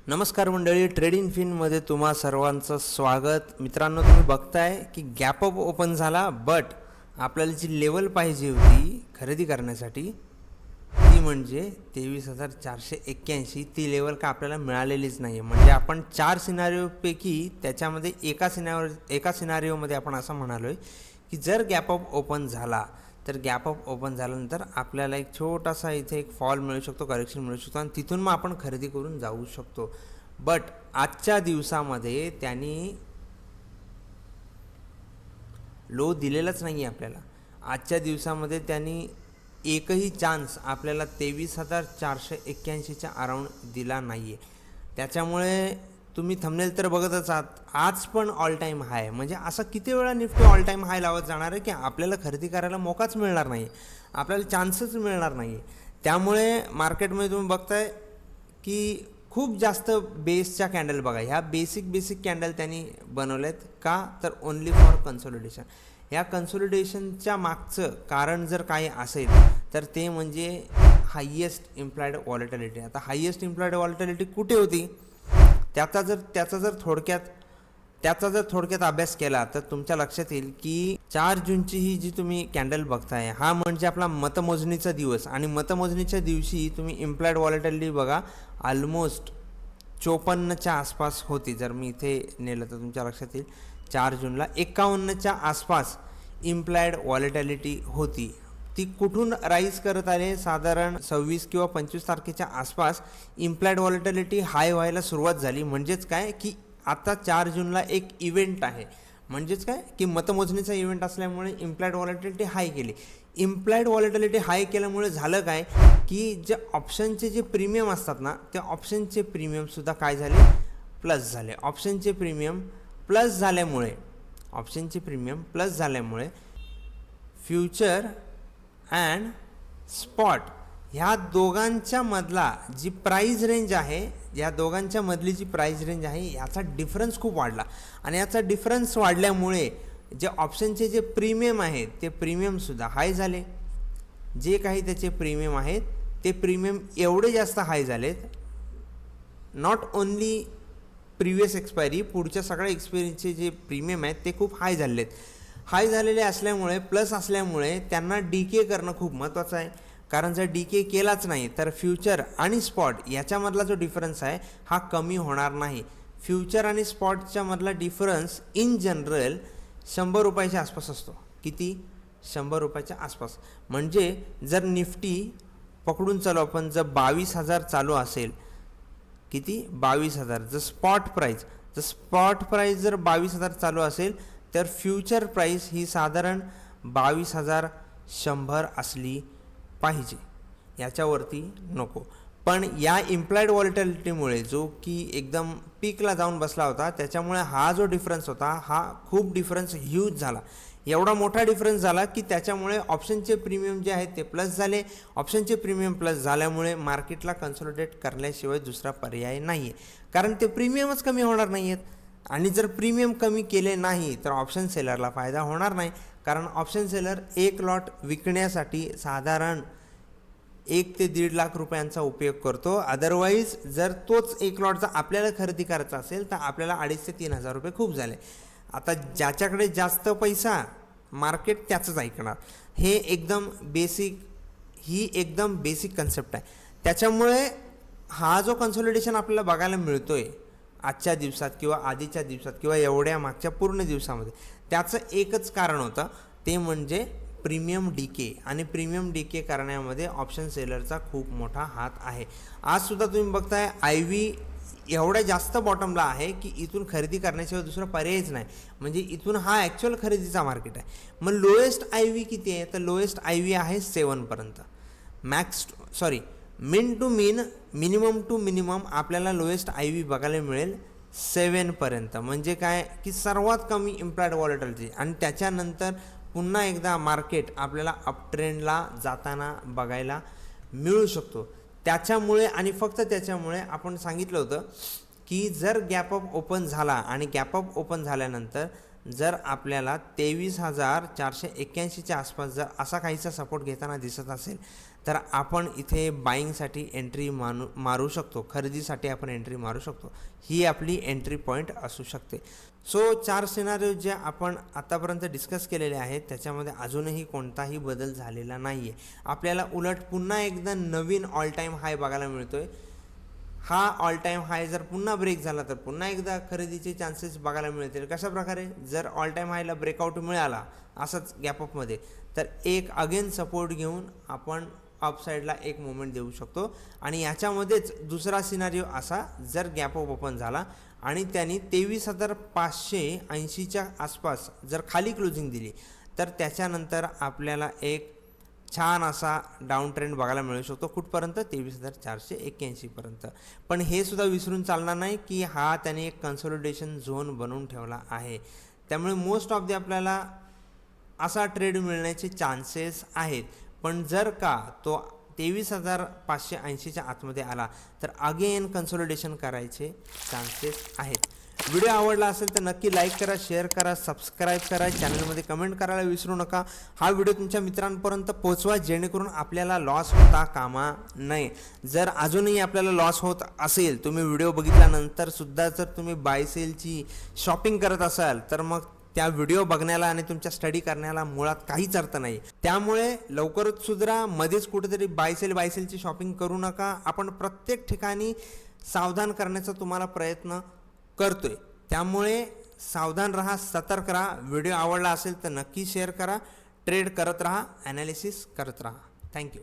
नमस्कार मंडळी, ट्रेडिंग फिनमध्ये तुम्हा सर्वांचं स्वागत. मित्रांनो, तुम्ही बघताय की गॅप अप ओपन झाला, बट आपल्याला जी लेवल पाहिजे होती खरेदी करण्यासाठी ती म्हणजे 23,481. ती लेवल का आपल्याला मिळालेलीच नाही. म्हणजे आपण 4 सिनारिओपैकी त्याच्यामध्ये एका सिनारिओमध्ये आपण असं म्हणालो आहे की जर गॅप अप ओपन झाला तर गॅप अप ओपन झाल्यानंतर आपल्याला एक छोटासा इथे एक फॉल मिळू शकतो, करेक्शन मिळू शकतो आणि तिथून मग आपण खरेदी करून जाऊ शकतो. बट आजच्या दिवसामध्ये त्यांनी लो दिलेलाच नाही आहे आपल्याला. आजच्या दिवसामध्ये त्यांनी एकही चान्स आपल्याला 23,481च्या अराउंड दिला नाही आहे. त्याच्यामुळे तुम्ही थंबनेल तर बघतच आहात, आज पण ऑल टाईम हाय. म्हणजे असं किती वेळा निफ्टी ऑल टाईम हाय लावत जाणार आहे की आपल्याला खरेदी करायला मोकाच मिळणार नाही, आपल्याला चान्सच मिळणार नाही. त्यामुळे मार्केटमध्ये तुम्ही बघताय की खूप जास्त बेसच्या कॅन्डल बघा, ह्या बेसिक कॅन्डल त्यांनी बनवलेत का, तर ओन्ली फॉर कन्सोलिडेशन. ह्या कन्सोलिडेशनच्या मागचं कारण जर काही असेल तर ते म्हणजे हायेस्ट इम्प्लाइड व्हॉलेटिलिटी. आता हायेस्ट इम्प्लाइड व्हॉलेटिलिटी कुठे होती, त्याचा जर थोडक्यात अभ्यास केला तर तुमच्या लक्षात येईल की 4 जूनची ही जी तुम्ही कॅन्डल बघताय हा म्हणजे आपला मतमोजणीचा दिवस. आणि मतमोजणीच्या दिवशी तुम्ही इम्प्लाइड व्हॉलेटिलिटी बघा, ऑलमोस्ट 54च्या आसपास होती. जर मी इथे नेलं तर तुमच्या लक्षात येईल 4 जूनला 51च्या आसपास इम्प्लाइड व्हॉलेटिलिटी होती. ती कुठून राईज करत आले, साधारण 26 किंवा 25 तारखेच्या आसपास इम्प्लाइड व्हॉलेटिलिटी हाय व्हायला सुरुवात झाली. म्हणजेच काय की आता 4 जूनला एक इव्हेंट आहे. म्हणजेच काय की मतमोजणीचा इव्हेंट असल्यामुळे इम्प्लाइड व्हॉलेटिलिटी हाय केली. इम्प्लाइड व्हॉलेटिलिटी हाय केल्यामुळे झालं काय की जे ऑप्शनचे जे प्रीमियम असतात ना, त्या ऑप्शनचे प्रीमियमसुद्धा काय झाले, प्लस झाले. ऑप्शनचे प्रीमियम प्लस झाल्यामुळे फ्युचर अँड स्पॉट ह्या दोघांच्या मधला जी प्राईज रेंज आहे, या दोघांच्या मधली जी प्राईज रेंज आहे याचा डिफरन्स खूप वाढला. आणि याचा डिफरन्स वाढल्यामुळे जे ऑप्शनचे जे प्रीमियम आहेत ते प्रीमियमसुद्धा हाय झाले. जे काही त्याचे प्रीमियम आहेत ते प्रीमियम एवढे जास्त हाय झालेत, नॉट ओन्ली प्रिव्हियस एक्सपायरी, पुढच्या सगळ्या एक्सपायरीचे जे प्रीमियम आहेत ते खूप हाय झालेले आहेत. हाय झालेले असल्यामुळे, प्लस असल्यामुळे त्यांना डीके करणं खूप महत्त्वाचं आहे. कारण जर डीके केलाच नाही तर फ्युचर आणि स्पॉट याच्यामधला जो डिफरन्स आहे हा कमी होणार नाही. फ्युचर आणि स्पॉटच्या मधला डिफरन्स इन जनरल 100 रुपयाच्या आसपास असतो. किती? 100 रुपयाच्या आसपास. म्हणजे जर निफ्टी पकडून चालू आपण, जर 22,000 चालू असेल, किती? 22,000. जर स्पॉट प्राईज जर 22,000 चालू असेल तर फ्युचर प्राईस ही साधारण 22,100 असली पाहिजे, याच्यावरती नको. पण या इम्प्लाइड व्हॉलेटिलिटीमुळे जो की एकदम पीकला जाऊन बसला होता, त्याच्यामुळे हा जो डिफरन्स होता हा खूप डिफरन्स ह्यूज झाला. एवढा मोठा डिफरन्स झाला की त्याच्यामुळे ऑप्शनचे प्रीमियम जे आहेत ते प्लस झाले. ऑप्शनचे प्रीमियम प्लस झाल्यामुळे मार्केटला कन्सोलिडेट करण्याशिवाय दुसरा पर्याय नाही आहे. कारण ते प्रीमियमच कमी होणार नाही आहेत. आणि जर प्रीमियम कमी केले नाही तर ऑप्शन सेलरला फायदा होणार नाही. कारण ऑप्शन सेलर एक लॉट विकण्यासाठी साधारण 1 ते 1.5 लाख रुपयांचा उपयोग करतो. अदरवाईज जर तोच एक लॉटचा आपल्याला खरेदी करायचा असेल तर आपल्याला 2,500 ते 3,000 रुपये खूप झाले. आता ज्याच्याकडे जास्त पैसा, मार्केट त्याचंच ऐकणार. ही एकदम बेसिक कन्सेप्ट आहे. त्याच्यामुळे हा जो कन्सोलिडेशन आपल्याला बघायला मिळतोय आजच्या दिवसात किंवा आधीच्या दिवसात किंवा एवढ्या मागच्या पूर्ण दिवसामध्ये, त्याचं एकच कारण होतं, ते म्हणजे प्रीमियम डीके. आणि प्रीमियम डीके करण्यामध्ये ऑप्शन सेलरचा खूप मोठा हात आहे. आजसुद्धा तुम्ही बघताय IV एवढ्या जास्त बॉटमला आहे की इथून खरेदी करण्याशिवाय दुसरा पर्यायच नाही. म्हणजे इथून हा ॲक्च्युअल खरेदीचा मार्केट आहे. मग लोएस्ट IV किती आहे, तर लोएस्ट IV आहे 7 पर्यंत. मिन टू मिन, मिनिमम टू मिनिमम आपल्याला लोएस्ट IV बघायला मिळेल 7 पर्यंत. म्हणजे काय की सर्वात कमी इम्प्लाइड व्हॉलेटिलिटी. आणि त्याच्यानंतर पुन्हा एकदा मार्केट आपल्याला अपट्रेंडला जाताना बघायला मिळू शकतो. त्याच्यामुळे आणि फक्त त्याच्यामुळे आपण सांगितलं होतं की जर गॅप अप ओपन झाला आणि गॅप अप ओपन झाल्यानंतर जर आपल्याला 23,481च्या आसपास जर असा काहीसा सपोर्ट घेताना दिसत असेल तर आपण इथे बाईंगसाठी एंट्री मारू शकतो, खरेदीसाठी आपण एंट्री मारू शकतो. ही आपली एंट्री पॉईंट असू शकते. सो 4 सिनारिओ जे आपण आतापर्यंत डिस्कस केलेले आहेत त्याच्यामध्ये अजूनही कोणताही बदल झालेला नाही आहे. आपल्याला उलट पुन्हा एकदा नवीन ऑल टाईम हाय बघायला मिळतोय. हा ऑल टाईम हाय जर पुन्हा ब्रेक झाला तर पुन्हा एकदा खरेदीचे चान्सेस बघायला मिळतील. कशा प्रकारे, जर ऑल टाईम हायला ब्रेकआउट मिळाला असंच गॅपअपमध्ये तर एक अगेन सपोर्ट घेऊन आपण अपसाईडला एक मोमेंट देऊ शकतो. आणि याच्यामध्येच दुसरा सिनारिओ असा, जर गॅपअप ओपन झाला आणि त्यांनी 23,580च्या आसपास जर खाली क्लोजिंग दिली तर त्याच्यानंतर आपल्याला एक छान असा डाऊन ट्रेंड बघायला मिळू शकतो. कुठपर्यंत, 23,481पर्यंत. पण हे सुद्धा विसरून चालणार नाही की हा त्याने एक कन्सोलिडेशन झोन बनवून ठेवला आहे. त्यामुळे मोस्ट ऑफ द आपल्याला असा ट्रेड मिळण्याचे चान्सेस आहेत. पण जर का तो 23,580च्या आतमध्ये आला तर अगेन कन्सोलिडेशन करायचे चान्सेस आहेत. व्हिडिओ आवडला असेल तर नक्की लाईक करा, शेअर करा, सबस्क्राईब करा, चॅनलमध्ये कमेंट करायला विसरू नका. हा व्हिडिओ तुमच्या मित्रांपर्यंत पोहोचवा जेणेकरून आपल्याला लॉस होता कामा नये. जर अजूनही आपल्याला लॉस होत असेल, तुम्ही व्हिडिओ बघितल्यानंतर सुद्धा जर तुम्ही बाय सेलची शॉपिंग करत असाल तर मग त्या व्हिडिओ बघण्याला आणि तुमच्या स्टडी करण्याला मुळात काहीच अर्थ नाही. त्यामुळे लवकरच सुधरा. मध्येच कुठेतरी बाय सेलची शॉपिंग करू नका. आपण प्रत्येक ठिकाणी सावधान करण्याचा तुम्हाला प्रयत्न करतोय. त्यामुळे सावधान राहा, सतर्क राहा. व्हिडिओ आवडला असेल तर नक्की शेअर करा. ट्रेड करत राहा, ॲनालिसिस करत राहा. थँक्यू.